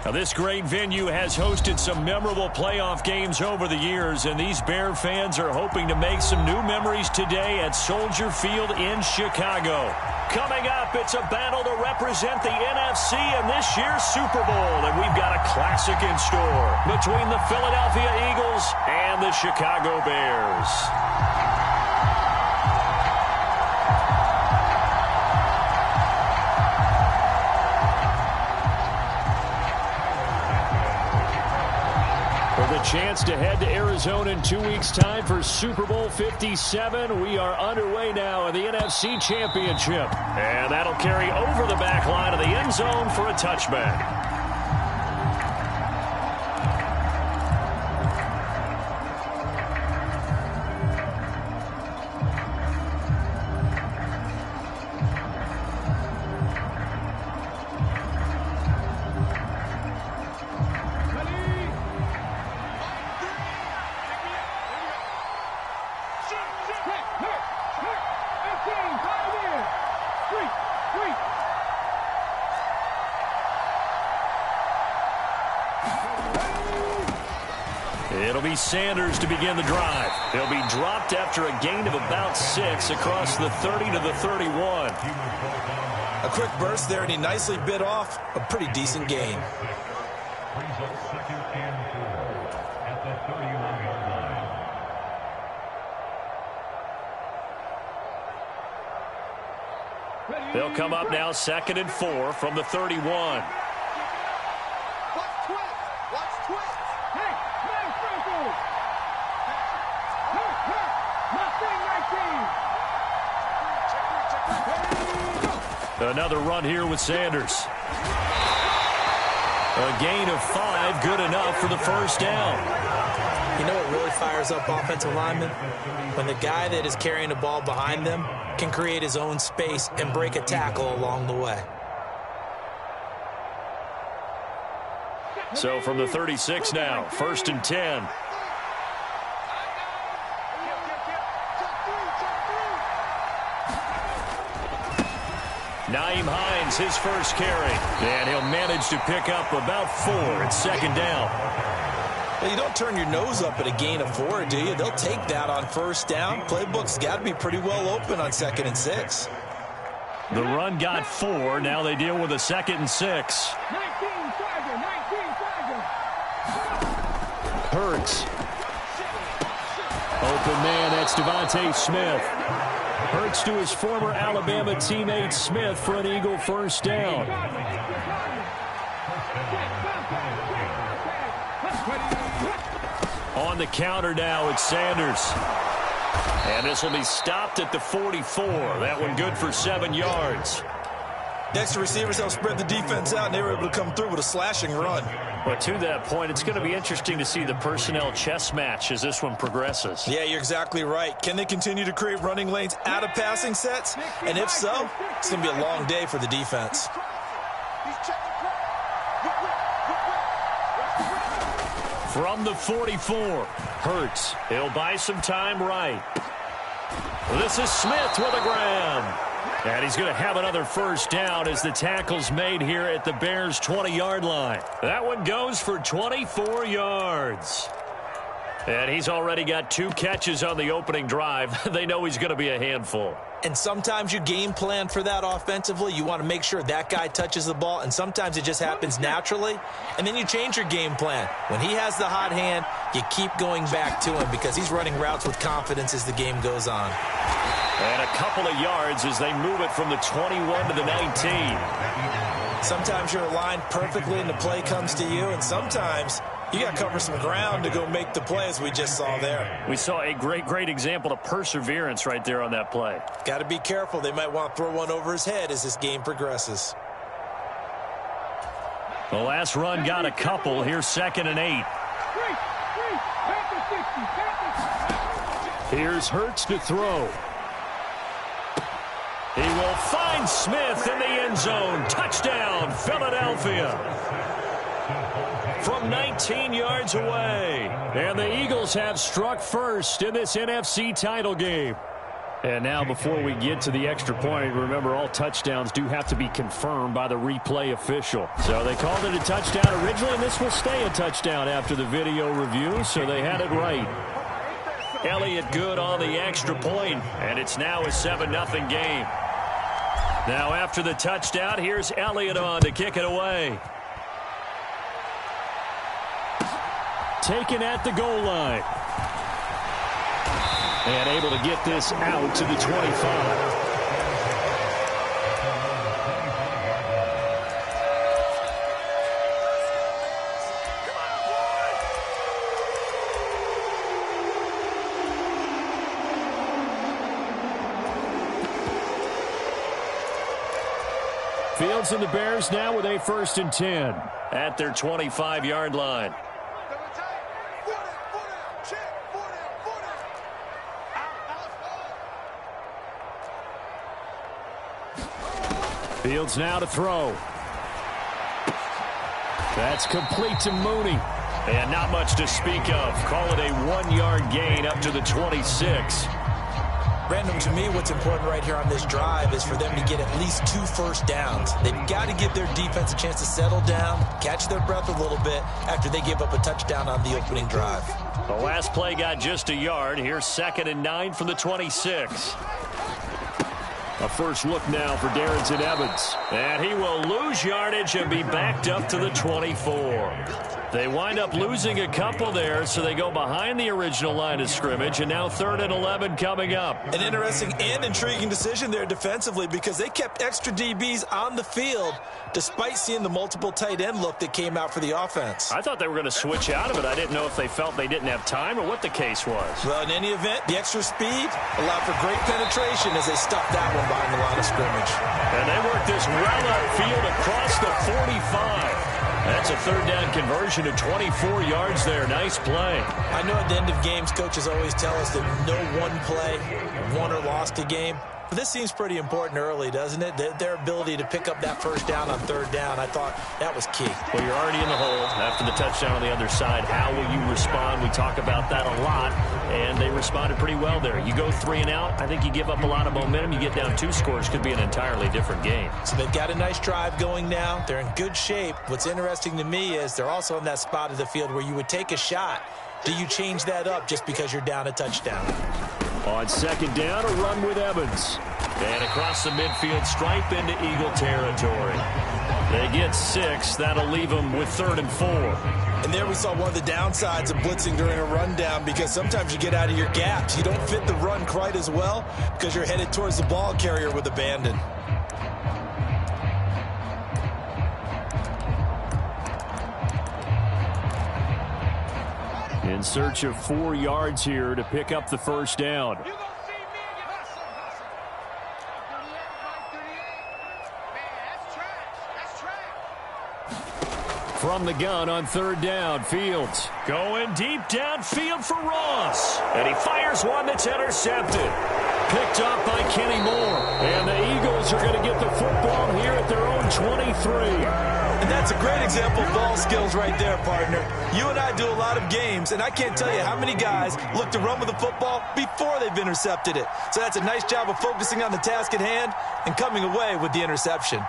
Now, this great venue has hosted some memorable playoff games over the years, and these Bear fans are hoping to make some new memories today at Soldier Field in Chicago. Coming up, it's a battle to represent the NFC in this year's Super Bowl, and we've got a classic in store between the Philadelphia Eagles and the Chicago Bears. With a chance to head to Arizona in 2 weeks' time for Super Bowl 57. We are underway now in the NFC Championship. And that'll carry over the back line of the end zone for a touchback. It'll be Sanders to begin the drive. He'll be dropped after a gain of about 6 across the 30 to the 31. A quick burst there, and he nicely bit off a pretty decent gain. They'll come up now 2nd and 4 from the 31. Another run here with Sanders. A gain of 5, good enough for the first down. You know what really fires up offensive linemen? When the guy that is carrying the ball behind them can create his own space and break a tackle along the way. So from the 36 now, 1st and 10. Nyheim Hines, his first carry. And he'll manage to pick up about 4 at 2nd down. Well, you don't turn your nose up at a gain of 4, do you? They'll take that on 1st down. Playbook's got to be pretty well open on 2nd and 6. The run got 4. Now they deal with a 2nd and 6. Hurts. Open man, that's Devontae Smith. Hurts to his former Alabama teammate Smith for an Eagle first down. On the counter now, it's Sanders. And this will be stopped at the 44. That one good for 7 yards. Next, the receivers help spread the defense out, and they were able to come through with a slashing run. But to that point, it's going to be interesting to see the personnel chess match as this one progresses. Yeah, you're exactly right. Can they continue to create running lanes out of passing sets? And if so, it's going to be a long day for the defense. From the 44, Hurts. He'll buy some time right. This is Smith with a grab. And he's going to have another first down as the tackle's made here at the Bears' 20-yard line. That one goes for 24 yards. And he's already got 2 catches on the opening drive. They know he's going to be a handful. And sometimes you game plan for that offensively. You want to make sure that guy touches the ball, and sometimes it just happens naturally. And then you change your game plan. When he has the hot hand, you keep going back to him because he's running routes with confidence as the game goes on. And a couple of yards as they move it from the 21 to the 19. Sometimes you're aligned perfectly and the play comes to you, and sometimes you got to cover some ground to go make the play, as we just saw there. We saw a great example of perseverance right there on that play. Got to be careful. They might want to throw one over his head as this game progresses. The last run got a couple. Here's 2nd and 8. Here's Hurts to throw. He will find Smith in the end zone. Touchdown, Philadelphia. From 19 yards away. And the Eagles have struck first in this NFC title game. And now before we get to the extra point, remember all touchdowns do have to be confirmed by the replay official. So they called it a touchdown originally, and this will stay a touchdown after the video review, so they had it right. Elliott good on the extra point, and it's now a 7-0 game. Now after the touchdown, here's Elliott on to kick it away. Taken at the goal line. And able to get this out to the 25. Fields and the Bears now with a 1st and 10 at their 25-yard line. Fields now to throw. That's complete to Mooney. And not much to speak of. Call it a 1-yard gain up to the 26. Brandon, to me, what's important right here on this drive is for them to get at least 2 first downs. They've got to give their defense a chance to settle down, catch their breath a little bit after they give up a touchdown on the opening drive. The last play got just a yard. Here's 2nd and 9 from the 26. A first look now for Darrington Evans. And he will lose yardage and be backed up to the 24. They wind up losing a couple there, so they go behind the original line of scrimmage, and now 3rd and 11 coming up. An interesting and intriguing decision there defensively because they kept extra DBs on the field despite seeing the multiple tight end look that came out for the offense. I thought they were going to switch out of it. I didn't know if they felt they didn't have time or what the case was. Well, in any event, the extra speed allowed for great penetration as they stuffed that one behind the line of scrimmage. And they work this well upfield across the 45. That's a 3rd down conversion of 24 yards there. Nice play. I know at the end of games, coaches always tell us that no one play won or lost a game. But this seems pretty important early, doesn't it? Their ability to pick up that first down on 3rd down, I thought that was key. Well, you're already in the hole after the touchdown on the other side. How will you respond? We talk about that a lot, and they responded pretty well there. You go 3 and out, I think you give up a lot of momentum. You get down 2 scores, could be an entirely different game. So they've got a nice drive going now. They're in good shape. What's interesting to me is they're also in that spot of the field where you would take a shot. Do you change that up just because you're down a touchdown? On 2nd down, a run with Evans. And across the midfield stripe into Eagle territory. They get 6. That'll leave them with 3rd and 4. And there we saw one of the downsides of blitzing during a rundown because sometimes you get out of your gaps. You don't fit the run quite as well because you're headed towards the ball carrier with abandon. In search of 4 yards here to pick up the 1st down. From the gun on 3rd down, Fields going deep downfield for Ross. And he fires one that's intercepted. Picked up by Kenny Moore. And the Eagles are going to get the football here at their own 23. And that's a great example of ball skills right there, partner. You and I do a lot of games, and I can't tell you how many guys look to run with the football before they've intercepted it. So that's a nice job of focusing on the task at hand and coming away with the interception.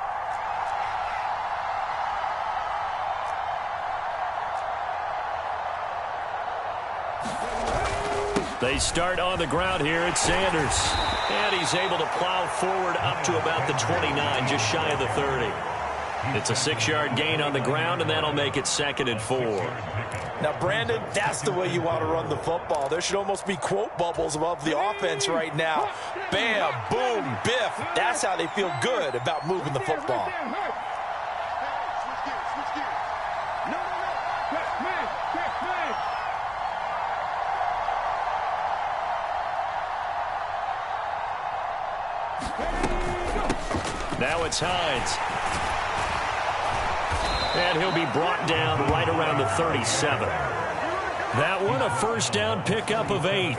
They start on the ground here at Sanders. And he's able to plow forward up to about the 29, just shy of the 30. It's a 6-yard gain on the ground, and that'll make it 2nd and 4. Now, Brandon, that's the way you want to run the football. There should almost be quote bubbles above the offense right now. Bam, boom, biff. That's how they feel good about moving the football. Now it's Hines. And he'll be brought down right around the 37. That one a 1st down pickup of 8.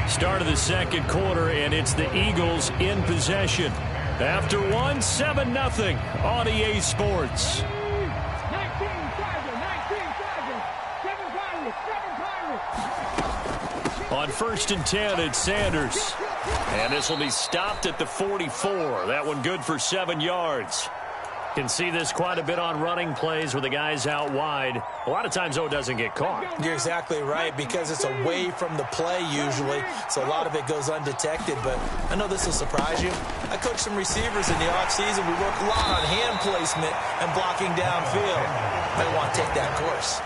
Start of the 2nd quarter, and it's the Eagles in possession. After one, 7-0 on EA Sports. first and 10. It's Sanders. And this will be stopped at the 44. That one good for 7 yards. Can see this quite a bit on running plays with the guys out wide. A lot of times, though, it doesn't get caught. You're exactly right, because it's away from the play usually, so a lot of it goes undetected. But I know this will surprise you. I coached some receivers in the offseason. We work a lot on hand placement and blocking downfield. Might want to take that course.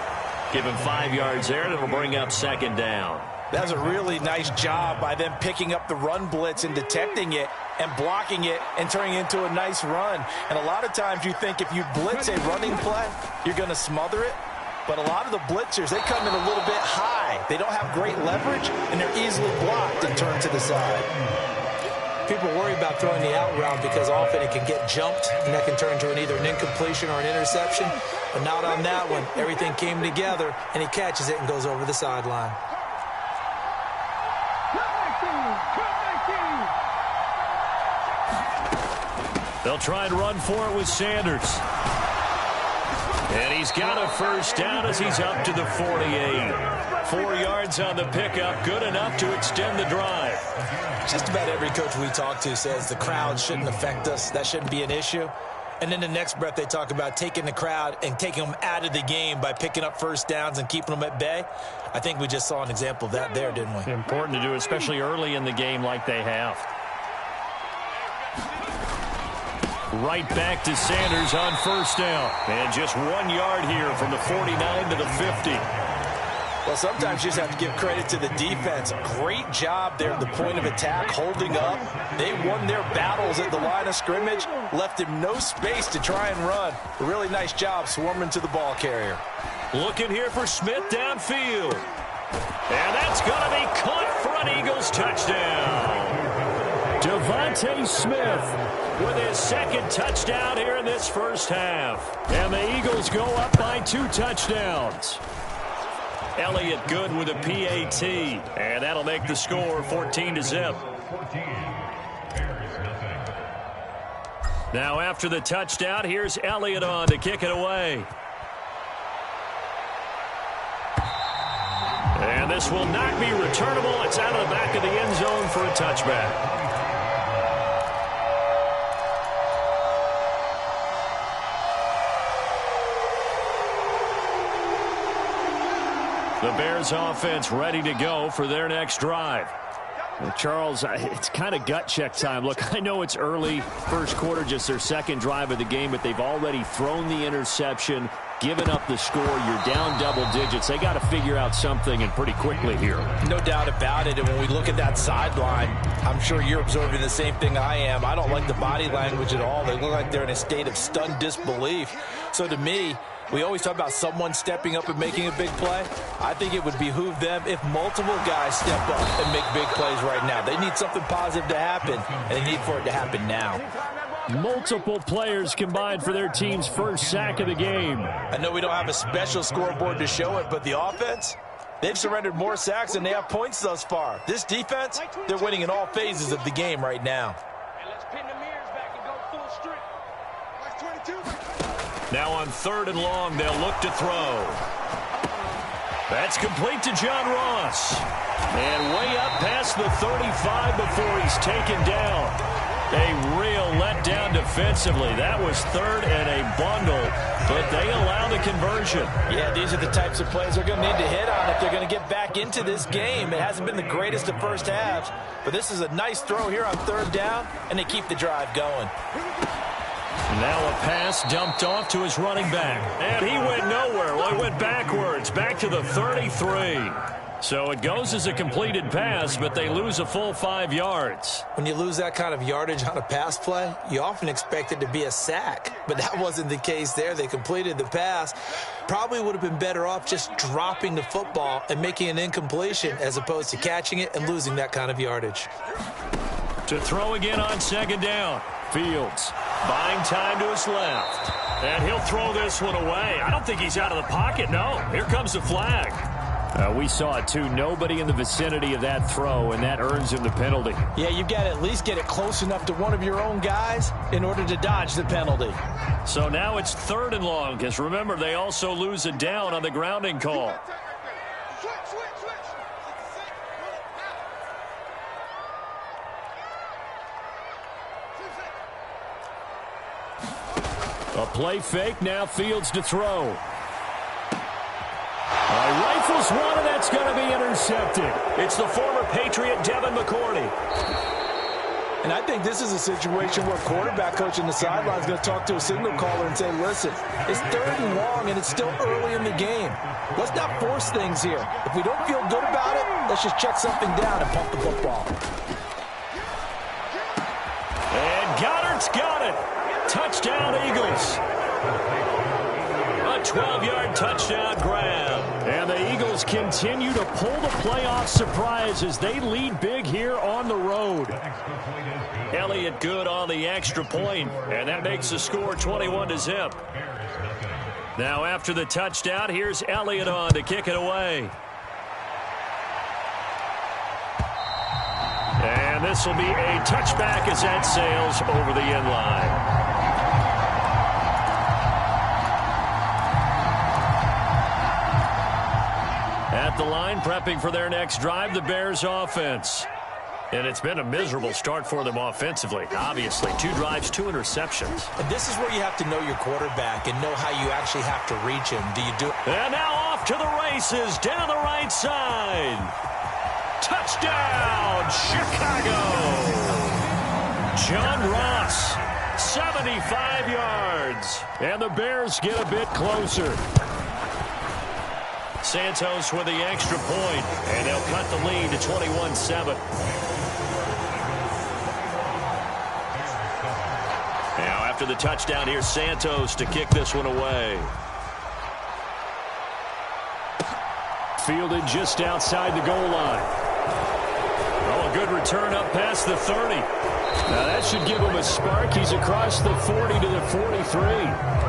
Give him 5 yards there, and it'll bring up second down. That was a really nice job by them picking up the run blitz and detecting it and blocking it and turning it into a nice run. And a lot of times you think if you blitz a running play, you're going to smother it. But a lot of the blitzers, they come in a little bit high. They don't have great leverage, and they're easily blocked and turned to the side. People worry about throwing the out route because often it can get jumped, and that can turn into either an incompletion or an interception. But not on that one. Everything came together, and he catches it and goes over the sideline. They'll try and run for it with Sanders. And he's got a first down as he's up to the 48. 4 yards on the pickup, good enough to extend the drive. Just about every coach we talk to says the crowd shouldn't affect us. That shouldn't be an issue. And then the next breath they talk about taking the crowd and taking them out of the game by picking up first downs and keeping them at bay. I think we just saw an example of that there, didn't we? Important to do, especially early in the game like they have. Right back to Sanders on first down. And just 1 yard here from the 49 to the 50. Well, sometimes you just have to give credit to the defense. Great job there at the point of attack, holding up. They won their battles at the line of scrimmage, left him no space to try and run. A really nice job swarming to the ball carrier. Looking here for Smith downfield. And that's going to be caught for an Eagles touchdown. Devontae Smith with his second touchdown here in this first half. And the Eagles go up by 2 touchdowns. Elliott good with a PAT. And that'll make the score 14-0. Now after the touchdown, here's Elliott on to kick it away. And this will not be returnable. It's out of the back of the end zone for a touchback. The Bears offense ready to go for their next drive. Well, Charles, it's kind of gut check time. Look, I know it's early, first quarter, just their second drive of the game, but they've already thrown the interception, given up the score. You're down double digits. They got to figure out something, and pretty quickly here. No doubt about it. And when we look at that sideline, I'm sure you're observing the same thing I am. I don't like the body language at all. They look like they're in a state of stunned disbelief. So to me, we always talk about someone stepping up and making a big play. I think it would behoove them if multiple guys step up and make big plays right now. They need something positive to happen, and they need for it to happen now. Multiple players combined for their team's first sack of the game. I know we don't have a special scoreboard to show it, but the offense, they've surrendered more sacks than they have points thus far. This defense, they're winning in all phases of the game right now. Now on 3rd and long, they'll look to throw. That's complete to John Ross. And way up past the 35 before he's taken down. A real letdown defensively. That was 3rd and a bundle, but they allow the conversion. Yeah, these are the types of plays they're going to need to hit on if they're going to get back into this game. It hasn't been the greatest of first halves, but this is a nice throw here on 3rd down, and they keep the drive going. Now a pass dumped off to his running back. And he went nowhere. Well, he went backwards, back to the 33. So it goes as a completed pass, but they lose a full 5 yards. When you lose that kind of yardage on a pass play, you often expect it to be a sack. But that wasn't the case there. They completed the pass. Probably would have been better off just dropping the football and making an incompletion as opposed to catching it and losing that kind of yardage. To throw again on 2nd down. Fields buying time to his left. And he'll throw this one away. I don't think he's out of the pocket, no. Here comes the flag. We saw it, too. Nobody in the vicinity of that throw, and that earns him the penalty. Yeah, you've got to at least get it close enough to one of your own guys in order to dodge the penalty. So now it's 3rd and long, because remember, they also lose a down on the grounding call. A play fake, now Fields to throw. Rifles one, and that's going to be intercepted. It's the former Patriot Devin McCourty. And I think this is a situation where quarterback coach on the sideline is going to talk to a signal caller and say, listen, it's 3rd and long, and it's still early in the game. Let's not force things here. If we don't feel good about it, let's just check something down and pump the football. And Goddard's got it. Touchdown, Eagles. A 12-yard touchdown grab. And the Eagles continue to pull the playoff surprise as they lead big here on the road. Elliott good on the extra point, and that makes the score 21-0. Now after the touchdown, here's Elliott on to kick it away. And this will be a touchback as that sails over the end line. At the line, prepping for their next drive, the Bears offense. And it's been a miserable start for them offensively, obviously. 2 drives, 2 interceptions. And this is where you have to know your quarterback and know how you actually have to reach him. Do you do it? And now off to the races, down the right side. Touchdown, Chicago! John Ross, 75 yards. And the Bears get a bit closer. Santos with the extra point, and they'll cut the lead to 21-7. Now after the touchdown, here's Santos to kick this one away. Fielded just outside the goal line. Oh, a good return up past the 30. Now that should give him a spark. He's across the 40 to the 43.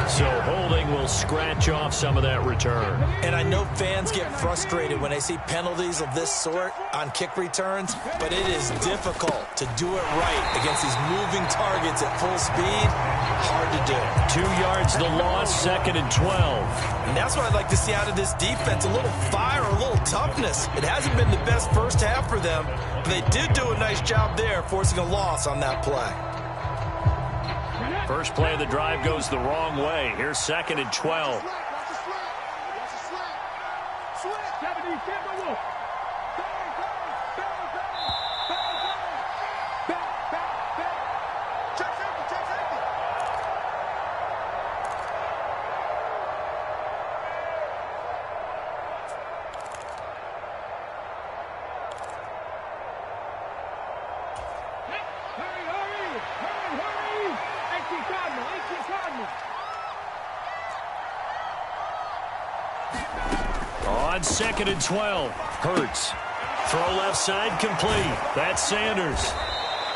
So holding will scratch off some of that return. And I know fans get frustrated when they see penalties of this sort on kick returns, but it is difficult to do it right against these moving targets at full speed. Hard to do. 2 yards the loss, 2nd and 12. And that's what I'd like to see out of this defense, a little fire, a little toughness. It hasn't been the best first half for them, but they did do a nice job there, forcing a loss on that play. First play of the drive goes the wrong way. Here's 2nd and 12. On 2nd and 12, Hurts. Throw left side complete. That's Sanders.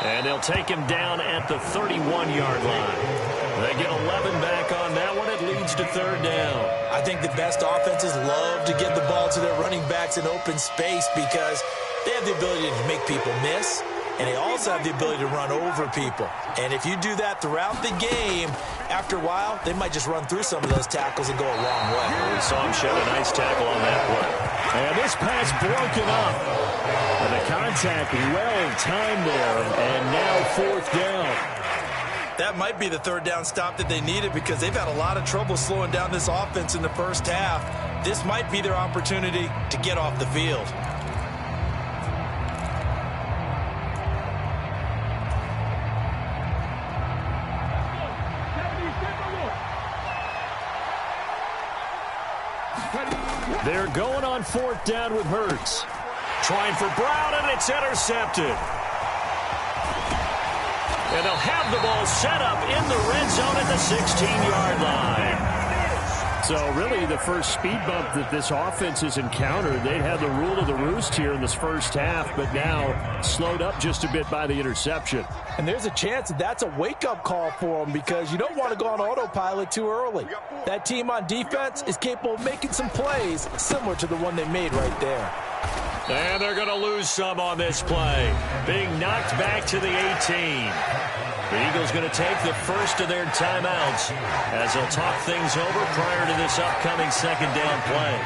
And they'll take him down at the 31-yard line. They get 11 back on that one. It leads to 3rd down. I think the best offenses love to get the ball to their running backs in open space because they have the ability to make people miss, and they also have the ability to run over people. And if you do that throughout the game, after a while, they might just run through some of those tackles and go a long way. We saw him shed a nice tackle on that play. And this pass broken up. And the contact well timed there, and now 4th down. That might be the 3rd down stop that they needed because they've had a lot of trouble slowing down this offense in the first half. This might be their opportunity to get off the field. They're going on 4th down with Hurts. Trying for Brown, and it's intercepted. And they'll have the ball set up in the red zone at the 16-yard line. So really the first speed bump that this offense has encountered. They'd had the rule of the roost here in this first half, but now slowed up just a bit by the interception. And there's a chance that that's a wake-up call for them because you don't want to go on autopilot too early. That team on defense is capable of making some plays similar to the one they made right there. And they're going to lose some on this play. Being knocked back to the 18. The Eagles going to take the first of their timeouts as they'll talk things over prior to this upcoming 2nd down play.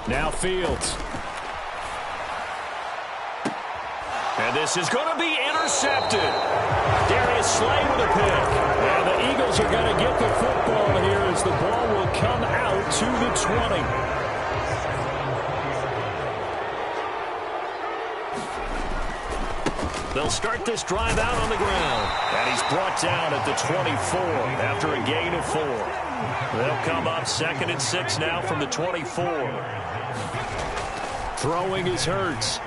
Now Fields. And this is going to be intercepted. Darius Slay with a pick. And the Eagles are going to get the football here as the ball will come out to the 20. They'll start this drive out on the ground. And he's brought down at the 24 after a gain of 4. They'll come up 2nd and 6 now from the 24. Throwing is Hurts.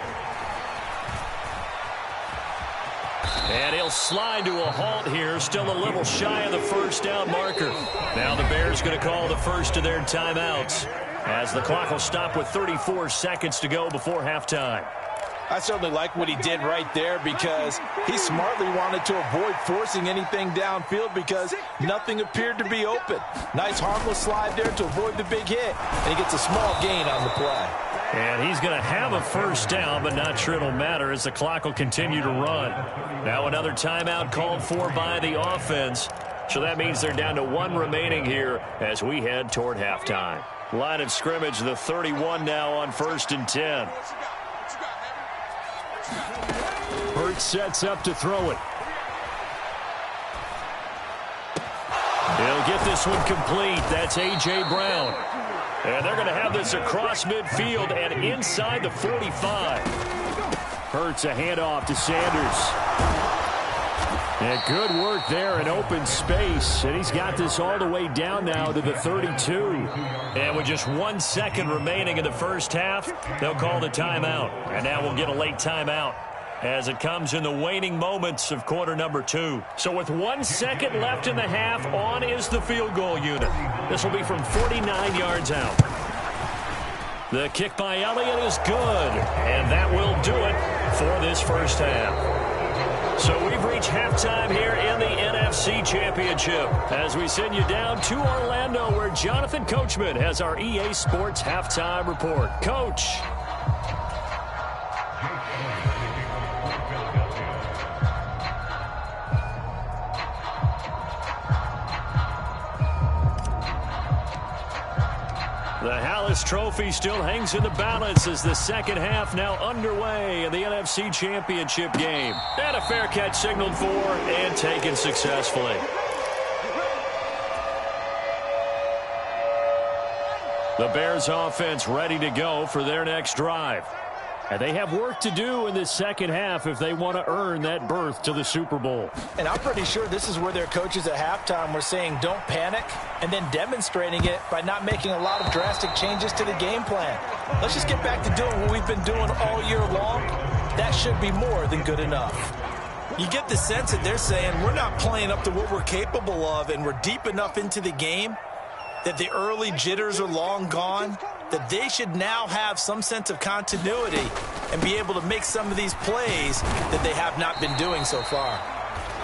And he'll slide to a halt here, still a little shy of the first down marker. Now the Bears going to call the first of their timeouts as the clock will stop with 34 seconds to go before halftime. I certainly like what he did right there because he smartly wanted to avoid forcing anything downfield because nothing appeared to be open. Nice harmless slide there to avoid the big hit, and he gets a small gain on the play. And he's going to have a first down, but not sure it'll matter as the clock will continue to run. Now another timeout called for by the offense. So that means they're down to 1 remaining here as we head toward halftime. Line of scrimmage, the 31 now on 1st and 10. Hurts sets up to throw it. He'll get this one complete. That's A.J. Brown. And they're going to have this across midfield and inside the 45. Hurts a handoff to Sanders. And good work there in open space. And he's got this all the way down now to the 32. And with just 1 second remaining in the first half, they'll call the timeout. And now we'll get a late timeout as it comes in the waning moments of quarter number 2. So with 1 second left in the half, on is the field goal unit. This will be from 49 yards out. The kick by Elliott is good, and that will do it for this first half. So we've reached halftime here in the NFC Championship as we send you down to Orlando where Jonathan Coachman has our EA Sports halftime report. Coach. The Hallis Trophy still hangs in the balance as the second half now underway in the NFC Championship game. And a fair catch signaled for and taken successfully. The Bears offense ready to go for their next drive. And they have work to do in this second half if they want to earn that berth to the Super Bowl. And I'm pretty sure this is where their coaches at halftime were saying don't panic and then demonstrating it by not making a lot of drastic changes to the game plan. Let's just get back to doing what we've been doing all year long. That should be more than good enough. You get the sense that they're saying we're not playing up to what we're capable of and we're deep enough into the game that the early jitters are long gone, that they should now have some sense of continuity and be able to make some of these plays that they have not been doing so far.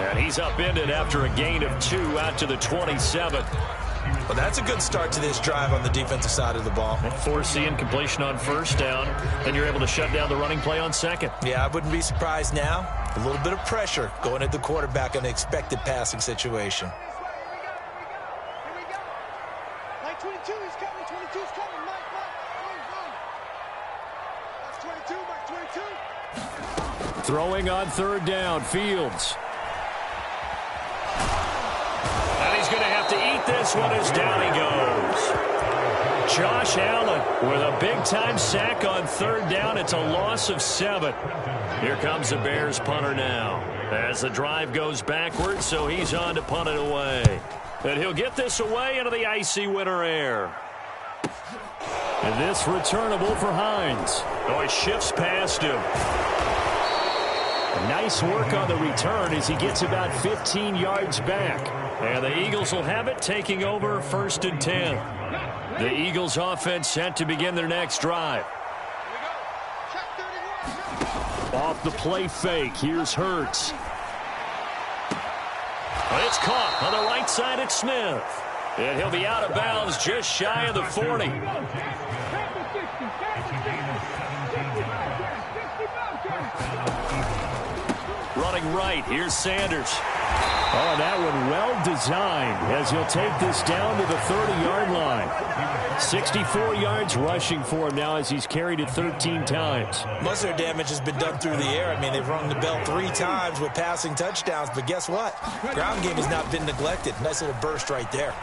And he's upended after a gain of 2 out to the 27. Well, that's a good start to this drive on the defensive side of the ball. Forcing incompletion on first down, and you're able to shut down the running play on second. Yeah, I wouldn't be surprised now. A little bit of pressure going at the quarterback in an expected passing situation. Throwing on third down, Fields. And he's going to have to eat this one as down he goes. Josh Allen with a big-time sack on third down. It's a loss of 7. Here comes the Bears punter now as the drive goes backwards, so he's on to punt it away. And he'll get this away into the icy winter air. And this returnable for Hines. Oh, he shifts past him. Nice work on the return as he gets about 15 yards back. And the Eagles will have it, taking over 1st and 10. The Eagles offense set to begin their next drive. Off the play fake, here's Hurts. It's caught on the right side at Smith. And he'll be out of bounds just shy of the 40. Running right right. Here's Sanders. Oh, and that one well designed as he'll take this down to the 30-yard line. 64 yards rushing for him now as he's carried it 13 times. Most of their damage has been done through the air. I mean, they've rung the bell 3 times with passing touchdowns, but guess what? Ground game has not been neglected. Nice little burst right there.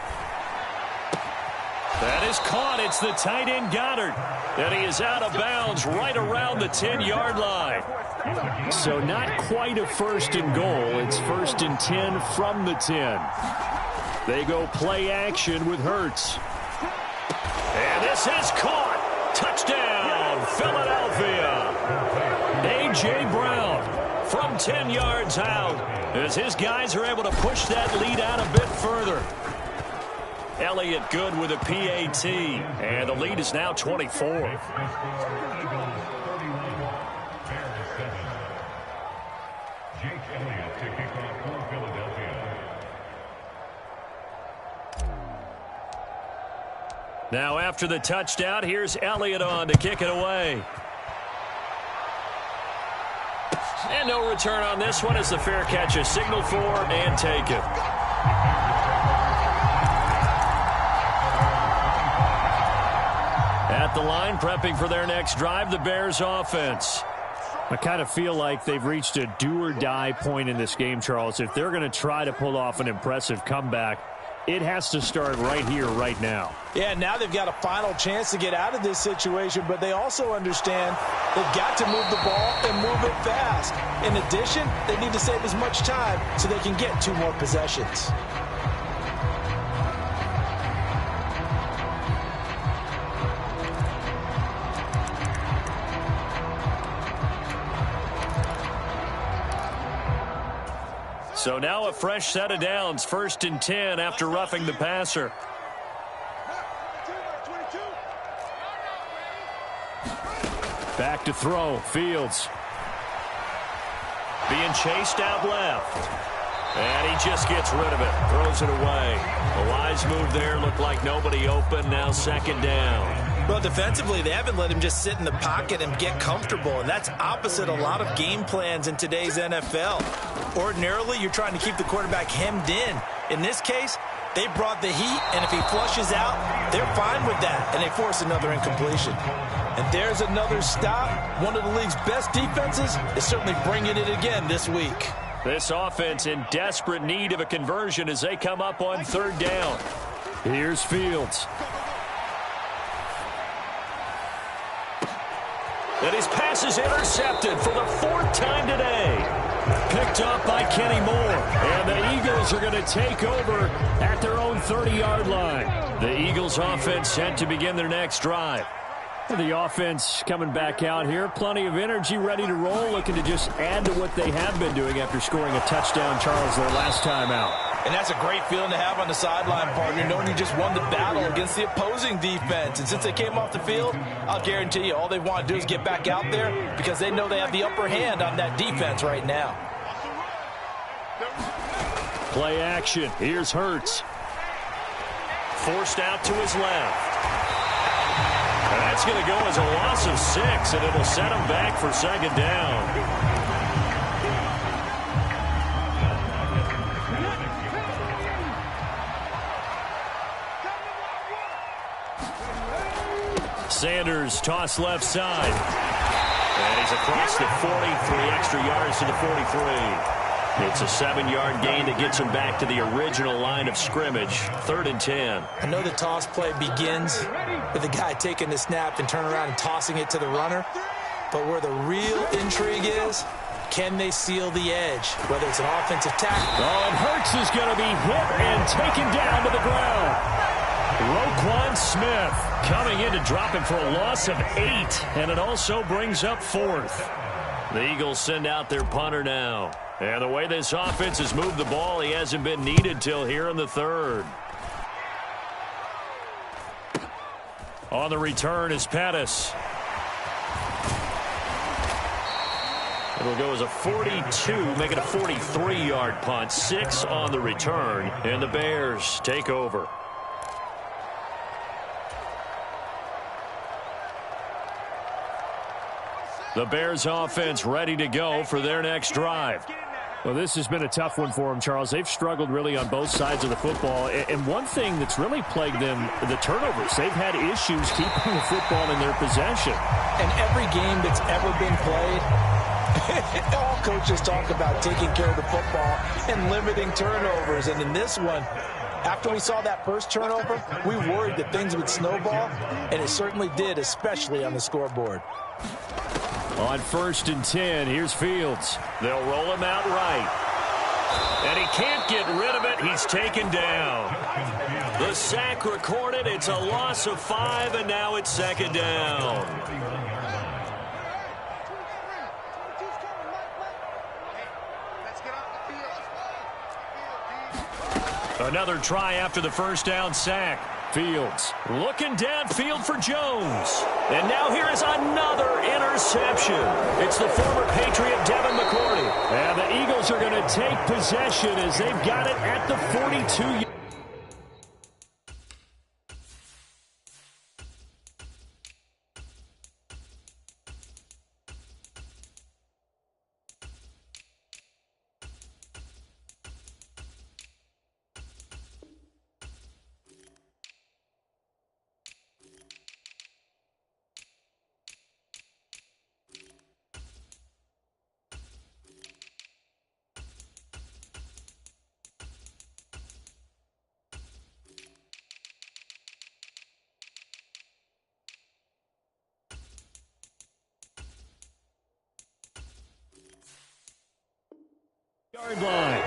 That is caught. It's the tight end Goddard. And he is out of bounds right around the 10-yard line. So not quite a first and goal. It's first and 10 from the 10. They go play action with Hurts. And this is caught. Touchdown, Philadelphia. A.J. Brown from 10 yards out as his guys are able to push that lead out a bit further. Elliott good with a PAT, and the lead is now 24. Now after the touchdown, here's Elliott on to kick it away. And no return on this one as the fair catch is signaled for and taken. At the line, prepping for their next drive, the Bears offense. I kind of feel like they've reached a do-or-die point in this game, Charles. If they're going to try to pull off an impressive comeback, it has to start right here, right now. Yeah, now they've got a final chance to get out of this situation, but they also understand they've got to move the ball and move it fast. In addition, they need to save as much time so they can get 2 more possessions. So now a fresh set of downs, first and 10 after roughing the passer. Back to throw, Fields. Being chased out left. And he just gets rid of it, throws it away. A wise move there, looked like nobody open, now second down. Well, defensively, they haven't let him just sit in the pocket and get comfortable, and that's opposite a lot of game plans in today's NFL. Ordinarily, you're trying to keep the quarterback hemmed in. In this case, they brought the heat, and if he flushes out, they're fine with that, and they force another incompletion. And there's another stop. One of the league's best defenses is certainly bringing it again this week. This offense in desperate need of a conversion as they come up on third down. Here's Fields. And his pass is intercepted for the 4th time today. Picked up by Kenny Moore. And the Eagles are going to take over at their own 30-yard line. The Eagles offense set to begin their next drive. The offense coming back out here. Plenty of energy, ready to roll, looking to just add to what they have been doing after scoring a touchdown, Charles, their last time out. And that's a great feeling to have on the sideline, partner, knowing you just won the battle against the opposing defense. And since they came off the field, I'll guarantee you all they want to do is get back out there because they know they have the upper hand on that defense right now. Play action. Here's Hurts. Forced out to his left. And that's going to go as a loss of 6, and it'll set him back for second down. Sanders toss left side. And he's across the 40, 3 extra yards to the 43. It's a 7-yard gain that gets him back to the original line of scrimmage. 3rd and 10. I know the toss play begins with the guy taking the snap and turning around and tossing it to the runner. But where the real intrigue is, can they seal the edge? Whether it's an offensive tackle. Oh, and Hurts is going to be hit and taken down to the ground. Roquan Smith coming in to drop him for a loss of 8. And it also brings up 4th. The Eagles send out their punter now. And the way this offense has moved the ball, he hasn't been needed till here in the 3rd. On the return is Pettis. It'll go as a 42, make it a 43-yard punt. 6 on the return, and the Bears take over. The Bears offense ready to go for their next drive. Well, this has been a tough one for them, Charles. They've struggled really on both sides of the football. And one thing that's really plagued them, the turnovers. They've had issues keeping the football in their possession. And every game that's ever been played, all coaches talk about taking care of the football and limiting turnovers. And in this one, after we saw that first turnover, we worried that things would snowball, and it certainly did, especially on the scoreboard. On 1st and 10, here's Fields. They'll roll him out right. And he can't get rid of it. He's taken down. The sack recorded. It's a loss of 5, and now it's 2nd down. Another try after the first down sack. Fields looking downfield for Jones. And now here is another interception. It's the former Patriot Devin McCourty. And the Eagles are going to take possession as they've got it at the 42. Yard line.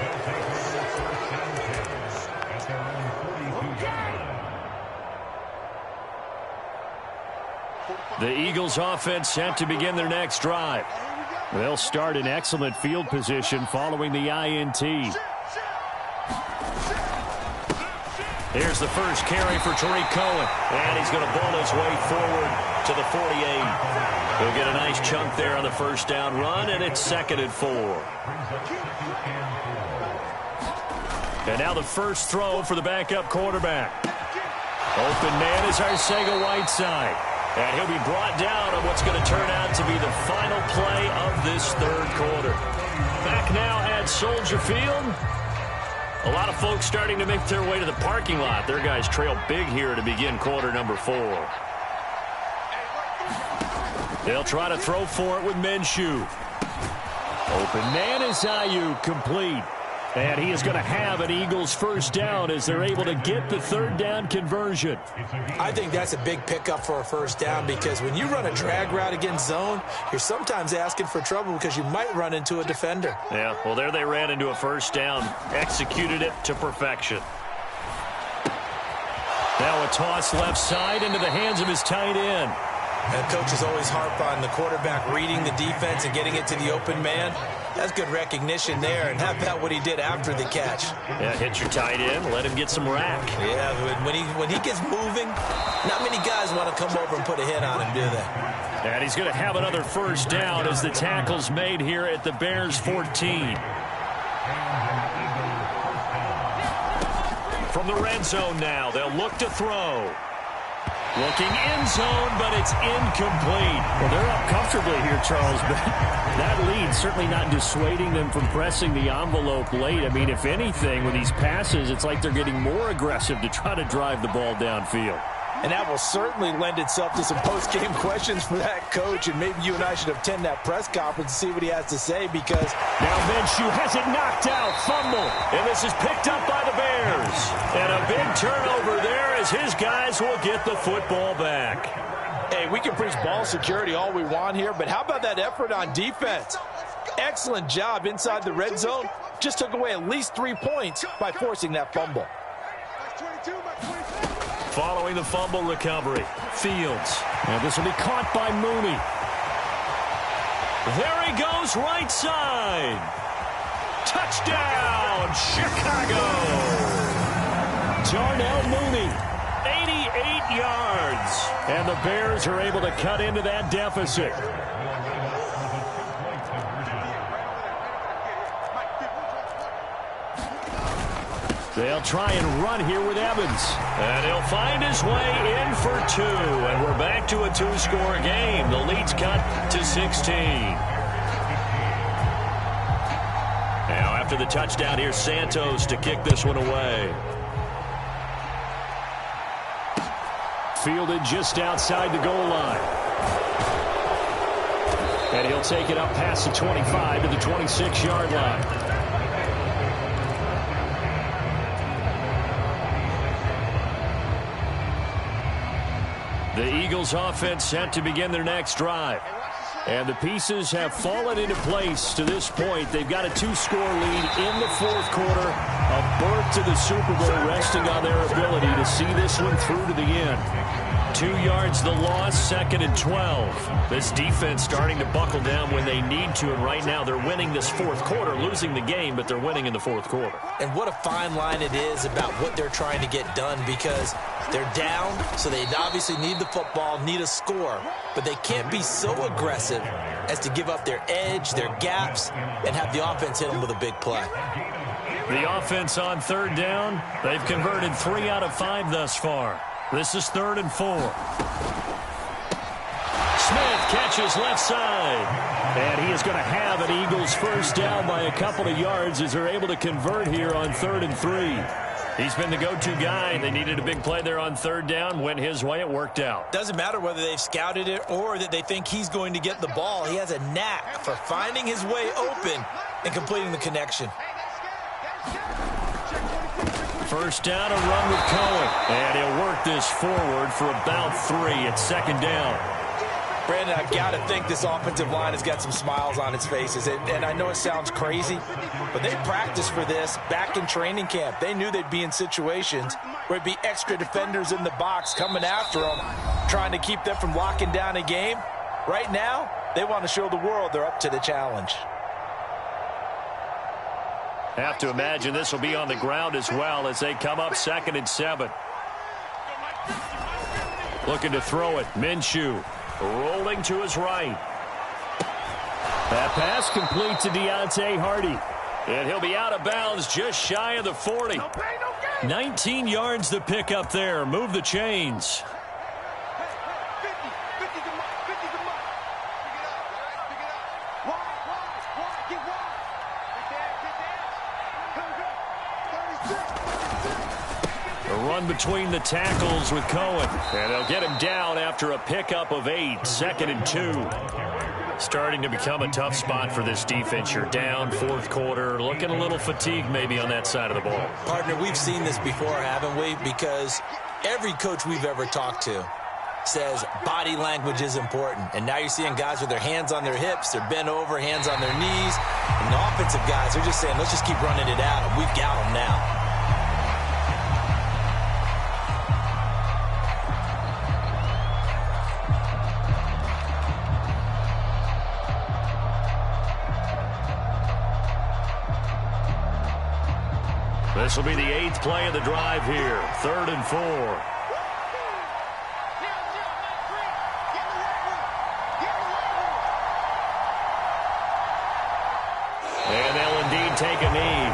The Eagles offense set to begin their next drive. They'll start in excellent field position following the INT. Here's the first carry for Tariq Cohen. And he's going to bowl his way forward to the 48. He'll get a nice chunk there on the first down run, and it's 2nd and 4. And now the first throw for the backup quarterback. Open man is Arcega-Whiteside. And he'll be brought down on what's going to turn out to be the final play of this 3rd quarter. Back now at Soldier Field. A lot of folks starting to make their way to the parking lot. Their guys trail big here to begin quarter number 4. They'll try to throw for it with Minshew. Open man is Ayuk, complete. And he is going to have an Eagles first down as they're able to get the 3rd down conversion. I think that's a big pickup for a first down because when you run a drag route against zone, you're sometimes asking for trouble because you might run into a defender. Yeah, well, there they ran into a first down, executed it to perfection. Now a toss left side into the hands of his tight end. And coaches always harp on the quarterback reading the defense and getting it to the open man. That's good recognition there. And how about what he did after the catch? Yeah, hit your tight end, let him get some rack. Yeah, when he gets moving, not many guys want to come over and put a hit on him, do they? And he's going to have another first down as the tackle's made here at the Bears 14. From the red zone now, they'll look to throw. Looking end zone, but it's incomplete. Well, they're up comfortably here, Charles, but that lead certainly not dissuading them from pressing the envelope late. I mean, if anything, with these passes, it's like they're getting more aggressive to try to drive the ball downfield. And that will certainly lend itself to some post-game questions for that coach, and maybe you and I should attend that press conference and see what he has to say because... Now Minshew has it knocked out, fumble, and this is picked up by the Bears. And a big turnover there as his guys will get the football back. Hey, we can preach ball security all we want here, but how about that effort on defense? Excellent job inside the red zone. Just took away at least 3 points by forcing that fumble. Following the fumble recovery, Fields. And this will be caught by Mooney. There he goes, right side. Touchdown, Chicago. Darnell Mooney, 88 yards. And the Bears are able to cut into that deficit. They'll try and run here with Evans. And he'll find his way in for 2. And we're back to a 2-score game. The lead's cut to 16. Now to the touchdown. Here's Santos to kick this one away. Fielded just outside the goal line. And he'll take it up past the 25 to the 26-yard line. The Eagles offense set to begin their next drive. And the pieces have fallen into place to this point. They've got a 2-score lead in the fourth quarter. A berth to the Super Bowl resting on their ability to see this one through to the end. 2 yards the loss, 2nd and 12. This defense starting to buckle down when they need to, and right now they're winning this fourth quarter, losing the game, but they're winning in the fourth quarter. And what a fine line it is about what they're trying to get done, because they're down, so they obviously need the football, need a score, but they can't be so aggressive as to give up their edge, their gaps, and have the offense hit them with a big play. The offense on 3rd down, they've converted 3 out of 5 thus far. This is 3rd and 4. Smith catches left side. And he is going to have an Eagles first down by a couple of yards as they're able to convert here on 3rd and 3. He's been the go-to guy. They needed a big play there on 3rd down. Went his way. It worked out. Doesn't matter whether they've scouted it or that they think he's going to get the ball. He has a knack for finding his way open and completing the connection. First down, a run with Cohen. And he'll work this forward for about 3 at 2nd down. Brandon, I've got to think this offensive line has got some smiles on its faces. And I know it sounds crazy, but they practiced for this back in training camp. They knew they'd be in situations where it'd be extra defenders in the box coming after them, trying to keep them from locking down a game. Right now, they want to show the world they're up to the challenge. Have to imagine this will be on the ground as well as they come up 2nd and 7. Looking to throw it. Minshew rolling to his right. That pass complete to Deontay Hardy. And he'll be out of bounds just shy of the 40. 19 yards to pick up there. Move the chains. Between the tackles with Cohen. And they'll get him down after a pickup of 8. 2nd and 2. Starting to become a tough spot for this defense. You're down, fourth quarter. Looking a little fatigued maybe on that side of the ball. Partner, we've seen this before, haven't we? Because every coach we've ever talked to says body language is important. And now you're seeing guys with their hands on their hips. They're bent over, hands on their knees. And the offensive guys are just saying, let's just keep running it at them. We've got them now. This will be the 8th play of the drive here. 3rd and 4. And they'll indeed take a knee.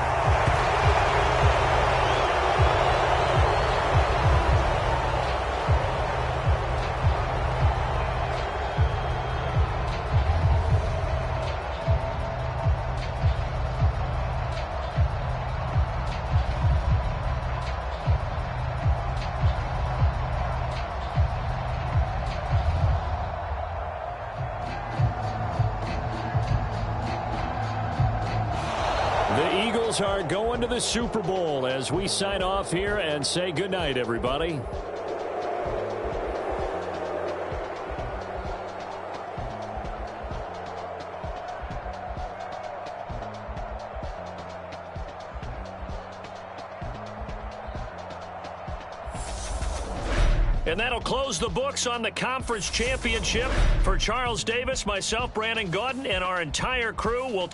Are going to the Super Bowl as we sign off here and say goodnight, everybody. And that'll close the books on the conference championship. For Charles Davis, myself, Brandon Gaudin, and our entire crew will